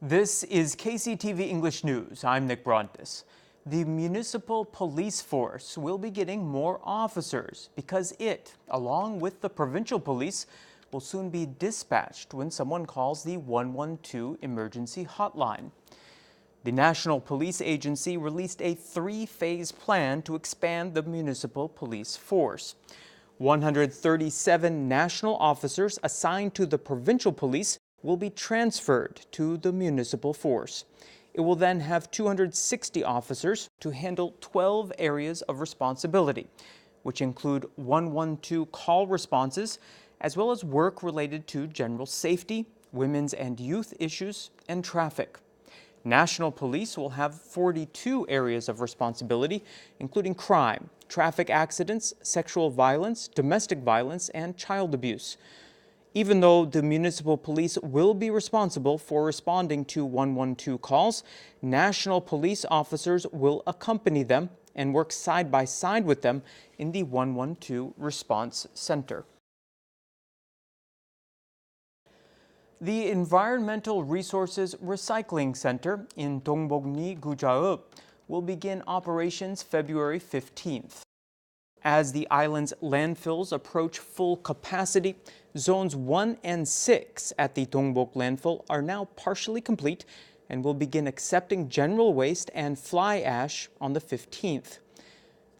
This is KCTV English News. I'm Nick Brontes. The municipal police force will be getting more officers because it, along with the provincial police, will soon be dispatched when someone calls the 112 emergency hotline. The National Police Agency released a three-phase plan to expand the municipal police force. 137 national officers assigned to the provincial police will be transferred to the municipal force. It will then have 260 officers to handle 12 areas of responsibility, which include 112 call responses, as well as work related to general safety, women's and youth issues, and traffic. National Police will have 42 areas of responsibility, including crime, traffic accidents, sexual violence, domestic violence, and child abuse. Even though the municipal police will be responsible for responding to 112 calls, national police officers will accompany them and work side by side with them in the 112 response center. The Environmental Resources Recycling Center in Dongbokni, Gujaub will begin operations February 15th. As the island's landfills approach full capacity, zones 1 and 6 at the Dongbok landfill are now partially complete and will begin accepting general waste and fly ash on the 15th.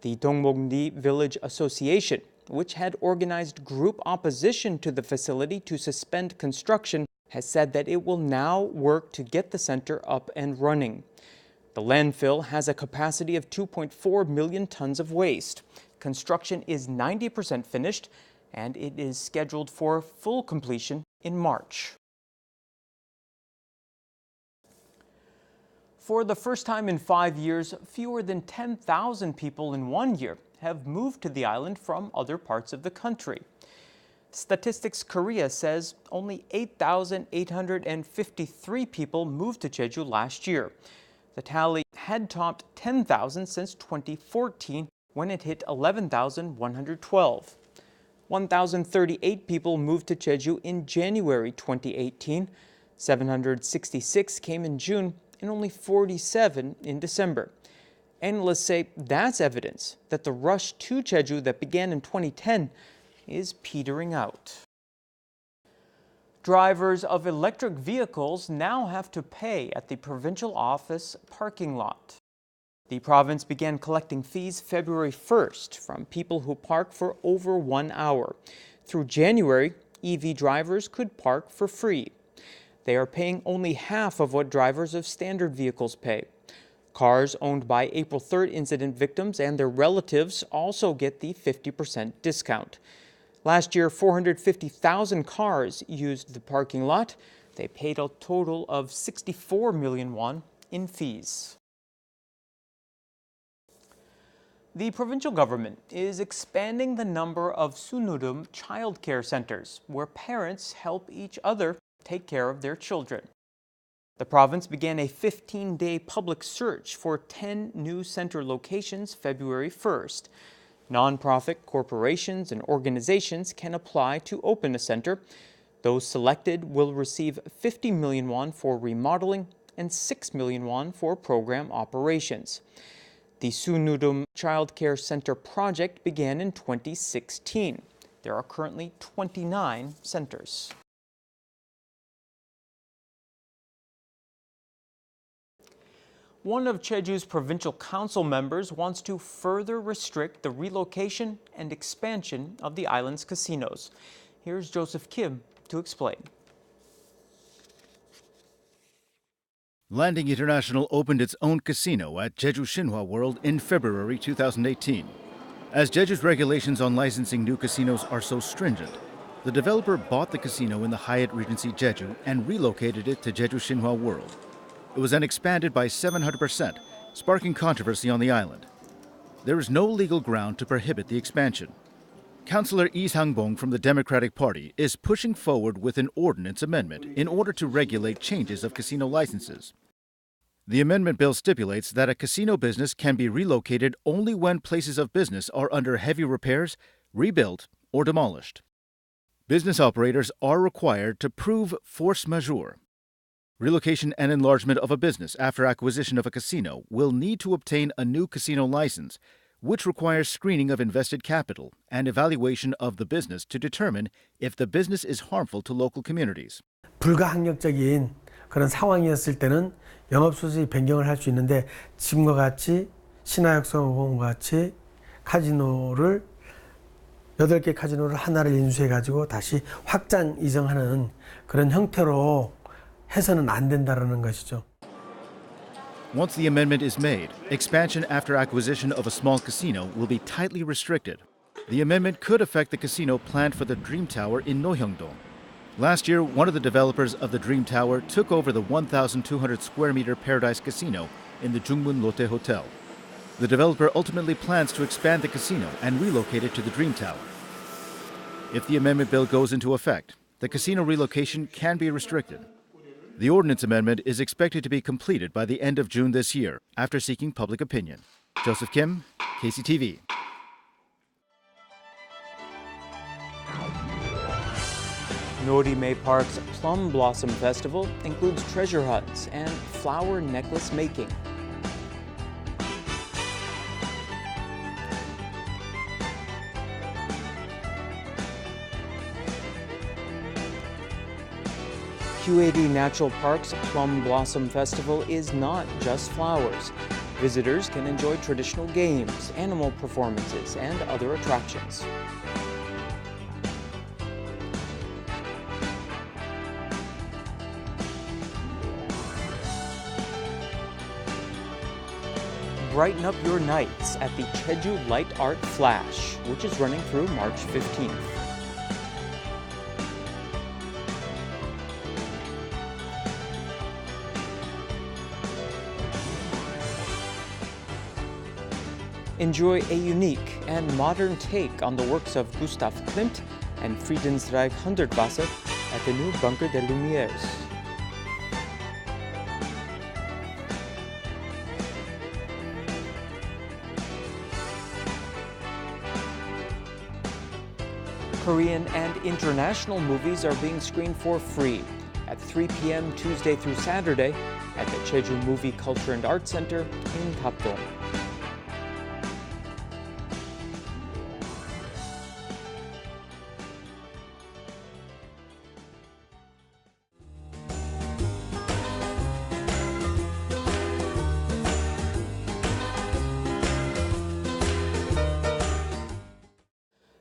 The Dongbokni Village Association, which had organized group opposition to the facility to suspend construction, has said that it will now work to get the center up and running. The landfill has a capacity of 2.4 million tons of waste. Construction is 90% finished, and it is scheduled for full completion in March. For the first time in 5 years, fewer than 10,000 people in 1 year have moved to the island from other parts of the country. Statistics Korea says only 8,853 people moved to Jeju last year. The tally had topped 10,000 since 2014, when it hit 11,112. 1,038 people moved to Jeju in January 2018. 766 came in June and only 47 in December. Analysts say that's evidence that the rush to Jeju that began in 2010 is petering out. Drivers of electric vehicles now have to pay at the provincial office parking lot. The province began collecting fees February 1st from people who park for over 1 hour. Through January, EV drivers could park for free. They are paying only half of what drivers of standard vehicles pay. Cars owned by April 3rd incident victims and their relatives also get the 50% discount. Last year, 450,000 cars used the parking lot. They paid a total of 64 million won in fees. The provincial government is expanding the number of Sunurum childcare centers, where parents help each other take care of their children. The province began a 15-day public search for 10 new center locations February 1st. Nonprofit corporations and organizations can apply to open a center. Those selected will receive 50 million won for remodeling and 6 million won for program operations. The Sunurum Child Care Center project began in 2016. There are currently 29 centers. One of Jeju's provincial council members wants to further restrict the relocation and expansion of the island's casinos. Here's Joseph Kim to explain. Landing International opened its own casino at Jeju Shinhwa World in February 2018. As Jeju's regulations on licensing new casinos are so stringent, the developer bought the casino in the Hyatt Regency Jeju and relocated it to Jeju Shinhwa World. It was then expanded by 700%, sparking controversy on the island. There is no legal ground to prohibit the expansion. Councillor Lee Sang-bong from the Democratic Party is pushing forward with an ordinance amendment in order to regulate changes of casino licenses. The amendment bill stipulates that a casino business can be relocated only when places of business are under heavy repairs, rebuilt, or demolished. Business operators are required to prove force majeure. Relocation and enlargement of a business after acquisition of a casino will need to obtain a new casino license, which requires screening of invested capital and evaluation of the business to determine if the business is harmful to local communities. 불가항력적인 그런 상황이었을 때는 영업소지 변경을 할 수 있는데 지금과 같이 신화역성공과 같이 카지노를 8개 카지노를 하나를 인수해가지고 다시 확장 이전하는 그런 형태로 해서는 안 된다는 것이죠. Once the amendment is made, expansion after acquisition of a small casino will be tightly restricted. The amendment could affect the casino planned for the Dream Tower in Nohyeongdong. Last year, one of the developers of the Dream Tower took over the 1,200 square meter Paradise Casino in the Jungmun Lotte Hotel. The developer ultimately plans to expand the casino and relocate it to the Dream Tower. If the amendment bill goes into effect, the casino relocation can be restricted. The ordinance amendment is expected to be completed by the end of June this year, after seeking public opinion. Joseph Kim, KCTV. Norime Park's Plum Blossom Festival includes treasure hunts and flower necklace making. QAD Natural Park's Plum Blossom Festival is not just flowers. Visitors can enjoy traditional games, animal performances, and other attractions. Brighten up your nights at the Jeju Light Art Flash, which is running through March 15th. Enjoy a unique and modern take on the works of Gustav Klimt and Friedensreich Hundertwasser at the new Bunker des Lumières. Korean and international movies are being screened for free at 3 p.m. Tuesday through Saturday at the Jeju Movie Culture and Arts Center in Tapdong.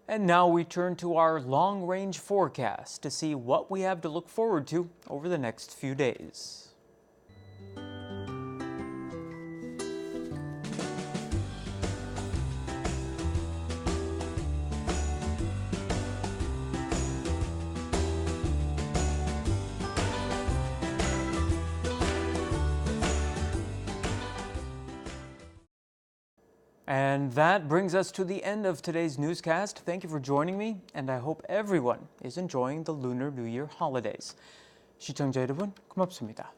And now we turn to our long-range forecast to see what we have to look forward to over the next few days. And that brings us to the end of today's newscast. Thank you for joining me, and I hope everyone is enjoying the Lunar New Year holidays. 시청자 여러분, 고맙습니다.